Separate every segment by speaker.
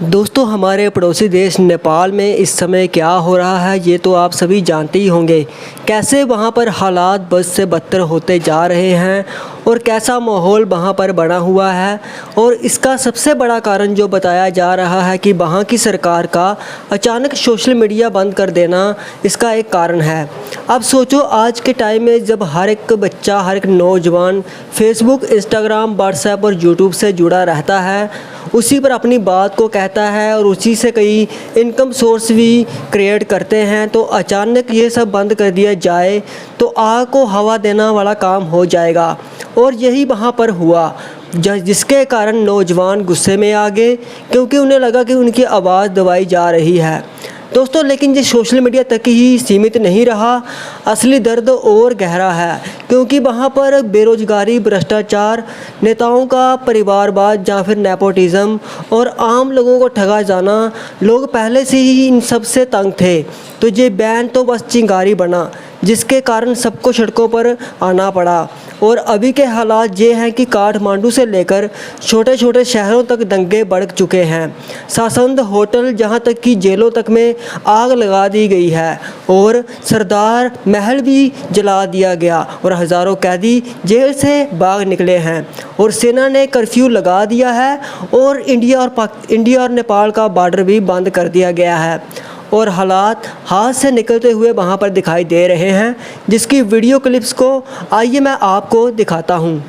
Speaker 1: दोस्तों, हमारे पड़ोसी देश नेपाल में इस समय क्या हो रहा है ये तो आप सभी जानते ही होंगे। कैसे वहाँ पर हालात बद से बदतर होते जा रहे हैं और कैसा माहौल वहाँ पर बना हुआ है। और इसका सबसे बड़ा कारण जो बताया जा रहा है कि वहाँ की सरकार का अचानक सोशल मीडिया बंद कर देना इसका एक कारण है। अब सोचो, आज के टाइम में जब हर एक बच्चा, हर एक नौजवान फेसबुक, इंस्टाग्राम, व्हाट्सएप और यूट्यूब से जुड़ा रहता है, उसी पर अपनी बात को कहता है और उसी से कई इनकम सोर्स भी क्रिएट करते हैं, तो अचानक ये सब बंद कर दिया जाए तो आग को हवा देना वाला काम हो जाएगा। और यही वहाँ पर हुआ, जिसके कारण नौजवान गुस्से में आ गए क्योंकि उन्हें लगा कि उनकी आवाज़ दबाई जा रही है। दोस्तों, लेकिन ये सोशल मीडिया तक ही सीमित नहीं रहा, असली दर्द और गहरा है क्योंकि वहाँ पर बेरोजगारी, भ्रष्टाचार, नेताओं का परिवारवाद या फिर नेपोटिज्म और आम लोगों को ठगा जाना, लोग पहले से ही इन सब से तंग थे। तो ये बैन तो बस चिंगारी बना, जिसके कारण सबको सड़कों पर आना पड़ा। और अभी के हालात ये हैं कि काठमांडू से लेकर छोटे छोटे शहरों तक दंगे बढ़ चुके हैं। शासन होटल, जहां तक कि जेलों तक में आग लगा दी गई है और सरदार महल भी जला दिया गया और हज़ारों कैदी जेल से भाग निकले हैं। और सेना ने कर्फ्यू लगा दिया है और इंडिया और नेपाल का बॉर्डर भी बंद कर दिया गया है। और हालात हाथ से निकलते हुए वहाँ पर दिखाई दे रहे हैं, जिसकी वीडियो क्लिप्स को आइए मैं आपको दिखाता हूँ।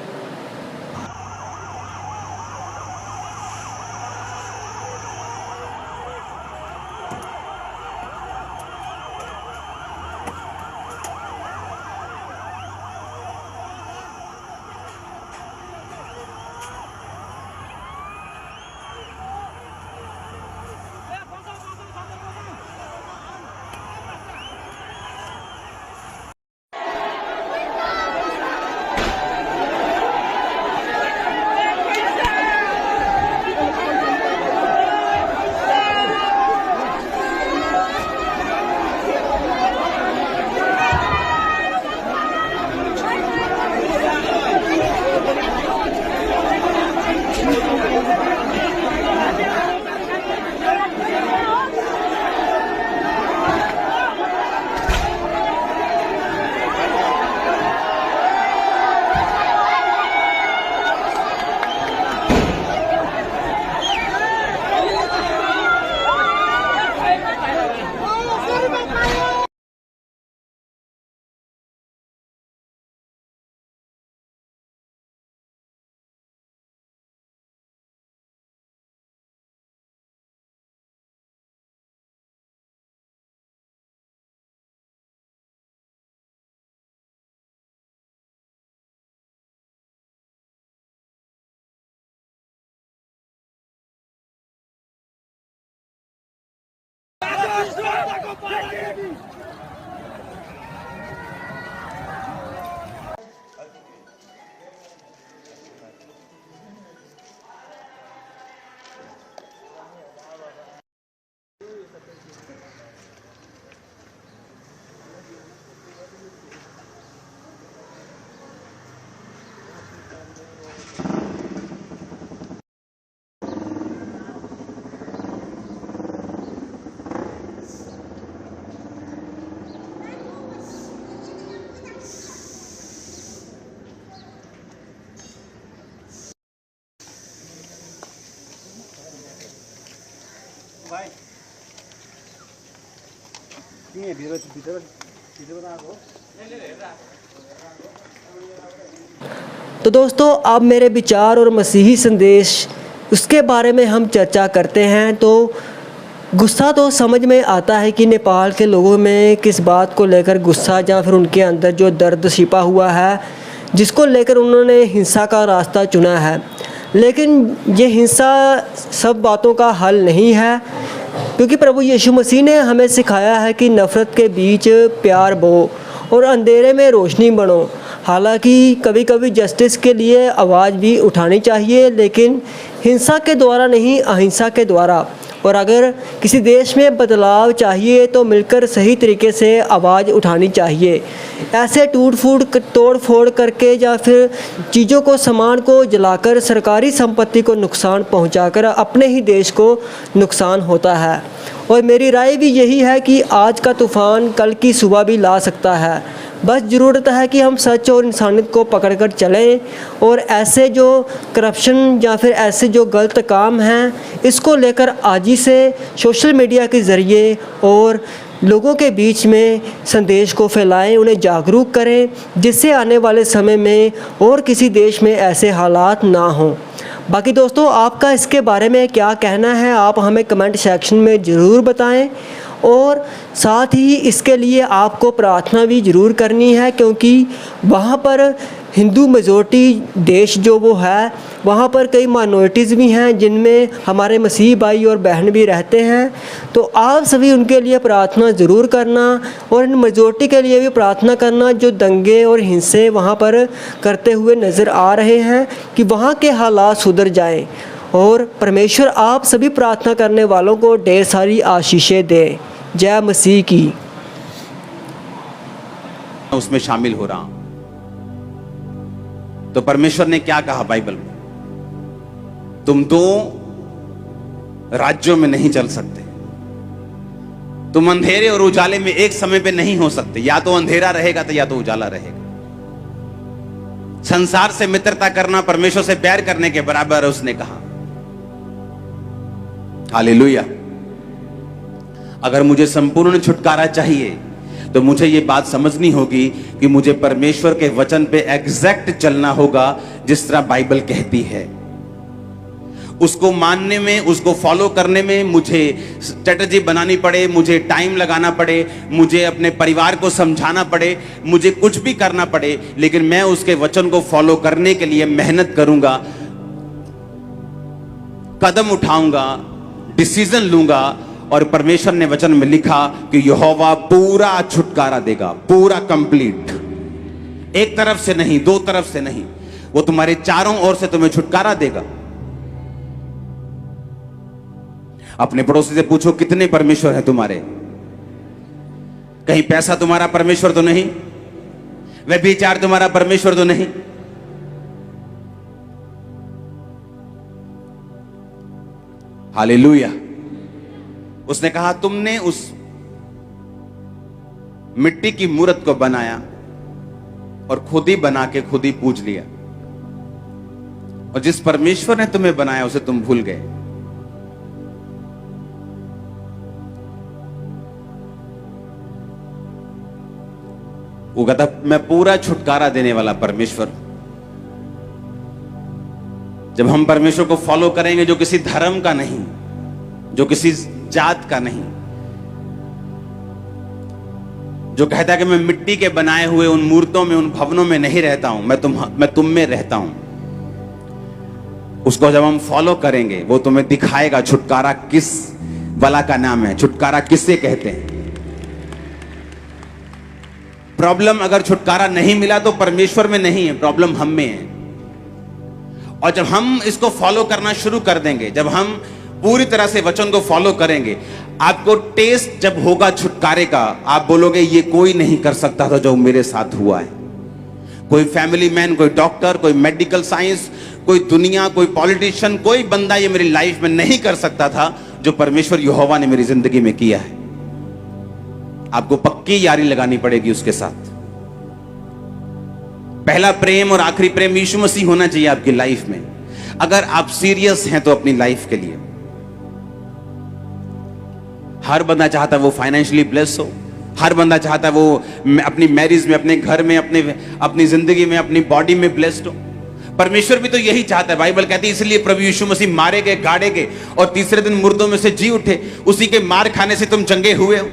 Speaker 1: तो दोस्तों, अब मेरे विचार और मसीही संदेश उसके बारे में हम चर्चा करते हैं। तो गुस्सा तो समझ में आता है कि नेपाल के लोगों में किस बात को लेकर गुस्सा या फिर उनके अंदर जो दर्द छिपा हुआ है, जिसको लेकर उन्होंने हिंसा का रास्ता चुना है। लेकिन ये हिंसा सब बातों का हल नहीं है, क्योंकि प्रभु यीशु मसीह ने हमें सिखाया है कि नफ़रत के बीच प्यार बो और अंधेरे में रोशनी बनो। हालांकि कभी कभी जस्टिस के लिए आवाज़ भी उठानी चाहिए, लेकिन हिंसा के द्वारा नहीं, अहिंसा के द्वारा। और अगर किसी देश में बदलाव चाहिए तो मिलकर सही तरीके से आवाज़ उठानी चाहिए। ऐसे तोड़ फोड़ करके या फिर चीज़ों को सामान को जलाकर सरकारी संपत्ति को नुकसान पहुंचाकर अपने ही देश को नुकसान होता है। और मेरी राय भी यही है कि आज का तूफ़ान कल की सुबह भी ला सकता है। बस ज़रूरत है कि हम सच और इंसानियत को पकड़कर चलें और ऐसे जो करप्शन या फिर ऐसे जो गलत काम हैं इसको लेकर आज ही से सोशल मीडिया के ज़रिए और लोगों के बीच में संदेश को फैलाएं, उन्हें जागरूक करें, जिससे आने वाले समय में और किसी देश में ऐसे हालात ना हों। बाकी दोस्तों, आपका इसके बारे में क्या कहना है, आप हमें कमेंट सेक्शन में ज़रूर बताएं। और साथ ही इसके लिए आपको प्रार्थना भी ज़रूर करनी है, क्योंकि वहाँ पर हिंदू मेजॉरिटी देश जो वो है, वहाँ पर कई माइनॉरिटीज़ भी हैं जिनमें हमारे मसीह भाई और बहन भी रहते हैं। तो आप सभी उनके लिए प्रार्थना ज़रूर करना और इन मेजॉरिटी के लिए भी प्रार्थना करना जो दंगे और हिंसे वहाँ पर करते हुए नज़र आ रहे हैं, कि वहाँ के हालात सुधर जाएं और परमेश्वर आप सभी प्रार्थना करने वालों को ढेर सारी आशीषें दे। जय मसीह की।
Speaker 2: उसमें शामिल हो रहा हूं, तो परमेश्वर ने क्या कहा बाइबल में? तुम दो राज्यों में नहीं चल सकते, तुम अंधेरे और उजाले में एक समय पे नहीं हो सकते। या तो अंधेरा रहेगा तो या तो उजाला रहेगा। संसार से मित्रता करना परमेश्वर से प्यार करने के बराबर है, उसने कहा। हालेलुया। अगर मुझे संपूर्ण छुटकारा चाहिए तो मुझे यह बात समझनी होगी कि मुझे परमेश्वर के वचन पे एग्जैक्ट चलना होगा, जिस तरह बाइबल कहती है। उसको मानने में, उसको फॉलो करने में मुझे स्ट्रेटजी बनानी पड़े, मुझे टाइम लगाना पड़े, मुझे अपने परिवार को समझाना पड़े, मुझे कुछ भी करना पड़े, लेकिन मैं उसके वचन को फॉलो करने के लिए मेहनत करूंगा, कदम उठाऊंगा, डिसीजन लूंगा। और परमेश्वर ने वचन में लिखा कि यहोवा पूरा छुटकारा देगा, पूरा कंप्लीट। एक तरफ से नहीं, दो तरफ से नहीं, वो तुम्हारे चारों ओर से तुम्हें छुटकारा देगा। अपने पड़ोसी से पूछो, कितने परमेश्वर हैं तुम्हारे? कहीं पैसा तुम्हारा परमेश्वर तो नहीं? व्यभिचार तुम्हारा परमेश्वर तो नहीं? हालेलुया। उसने कहा, तुमने उस मिट्टी की मूरत को बनाया और खुद ही बना के खुद ही पूज लिया, और जिस परमेश्वर ने तुम्हें बनाया उसे तुम भूल गए। वो कहता, मैं पूरा छुटकारा देने वाला परमेश्वर। जब हम परमेश्वर को फॉलो करेंगे, जो किसी धर्म का नहीं, जो किसी जात का नहीं, जो कहता है कि मैं मिट्टी के बनाए हुए उन मूर्तों में, उन भवनों में नहीं रहता हूं, मैं तुम में रहता हूं, उसको जब हम फॉलो करेंगे वो तुम्हें दिखाएगा छुटकारा किस बला का नाम है, छुटकारा किससे कहते हैं। प्रॉब्लम अगर छुटकारा नहीं मिला तो परमेश्वर में नहीं है, प्रॉब्लम हम में है। और जब हम इसको फॉलो करना शुरू कर देंगे, जब हम पूरी तरह से वचन को फॉलो करेंगे, आपको टेस्ट जब होगा छुटकारे का, आप बोलोगे ये कोई नहीं कर सकता था जो मेरे साथ हुआ है। कोई फैमिली मैन, कोई डॉक्टर, कोई मेडिकल साइंस, कोई दुनिया, कोई पॉलिटिशियन, कोई बंदा ये मेरी लाइफ में नहीं कर सकता था जो परमेश्वर यहोवा ने मेरी जिंदगी में किया है। आपको पक्की यारी लगानी पड़ेगी उसके साथ। पहला प्रेम और आखिरी प्रेम यीशु मसीह होना चाहिए आपकी लाइफ में, अगर आप सीरियस हैं तो अपनी लाइफ के लिए। हर बंदा चाहता है वो फाइनेंशियली ब्लेस हो, हर बंदा चाहता है वो अपनी मैरिज में, अपने घर में, अपनी जिंदगी में, अपनी बॉडी में ब्लेस्ड हो। परमेश्वर भी तो यही चाहता है। बाइबल कहती है इसलिए प्रभु यीशु मसीह मारे गए, गाड़े गए और तीसरे दिन मुर्दों में से जी उठे। उसी के मार खाने से तुम चंगे हुए हो।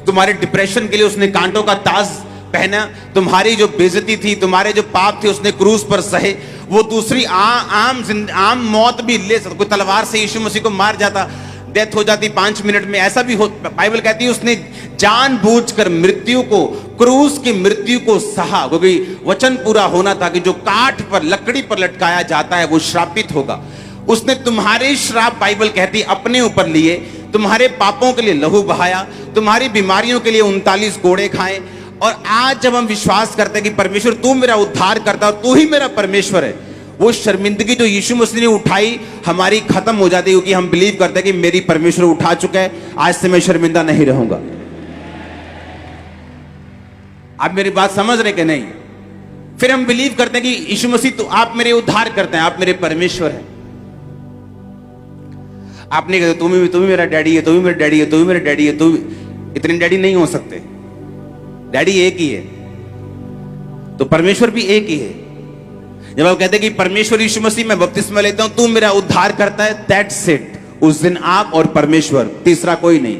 Speaker 2: तुम्हारे डिप्रेशन के लिए उसने कांटों का ताज पहना, तुम्हारी जो बेइज्जती थी, तुम्हारे जो पाप थे उसने क्रूस पर सहे। वो दूसरी आम मौत भी ले सकता, कोई तलवार से यीशु मसीह को मार जाता, डेथ हो जाती 5 मिनट में, ऐसा भी हो। बाइबल कहती है उसने जानबूझकर मृत्यु को, क्रूस की मृत्यु को सहा, क्योंकि वचन पूरा होना था कि जो काठ पर, लकड़ी पर लटकाया जाता है वो श्रापित होगा। उसने तुम्हारे श्राप, बाइबल कहती, अपने ऊपर लिए तुम्हारे पापों के लिए लहू बहाया, तुम्हारी बीमारियों के लिए 39 कोड़े खाए। और आज जब हम विश्वास करते हैं कि परमेश्वर तू मेरा उद्धार करता है, तू ही मेरा परमेश्वर है, वो शर्मिंदगी जो यीशु मसीह ने उठाई हमारी खत्म हो जाती है, क्योंकि हम बिलीव करते हैं कि मेरी परमेश्वर उठा चुका है, आज से मैं शर्मिंदा नहीं रहूंगा। आप मेरी बात समझ रहे कि नहीं? फिर हम बिलीव करते हैं कि यीशु मसीह तो आप मेरे उद्धार करते हैं, आप मेरे परमेश्वर हैं। आप नहीं कहते तुम ही मेरा डैडी है, तुम ही मेरा डैडी है, तुम ही मेरा डैडी है, तुम इतने डैडी नहीं हो सकते। डैडी एक ही है, तो परमेश्वर भी एक ही है। जब आप कहते हैं कि परमेश्वर यीशु मसीह मैं बपतिस्मा लेता हूं, तू मेरा उद्धार करता है, दैट्स इट। उस दिन आप और परमेश्वर, तीसरा कोई नहीं,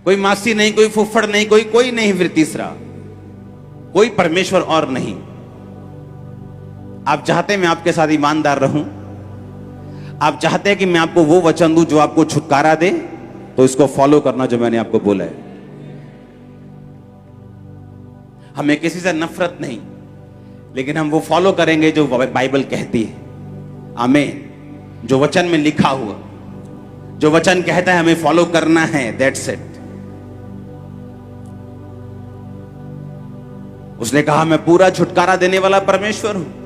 Speaker 2: कोई मासी नहीं, कोई फुफ्फड़ नहीं, कोई नहीं, फिर तीसरा कोई परमेश्वर और नहीं। आप चाहते हैं मैं आपके साथ ईमानदार रहूं, आप चाहते हैं कि मैं आपको वो वचन दूं जो आपको छुटकारा दे, तो इसको फॉलो करना जो मैंने आपको बोला है। हमें किसी से नफरत नहीं, लेकिन हम वो फॉलो करेंगे जो बाइबल कहती है। आमीन। जो वचन में लिखा हुआ, जो वचन कहता है हमें फॉलो करना है, दैट्स इट। उसने कहा मैं पूरा छुटकारा देने वाला परमेश्वर हूं।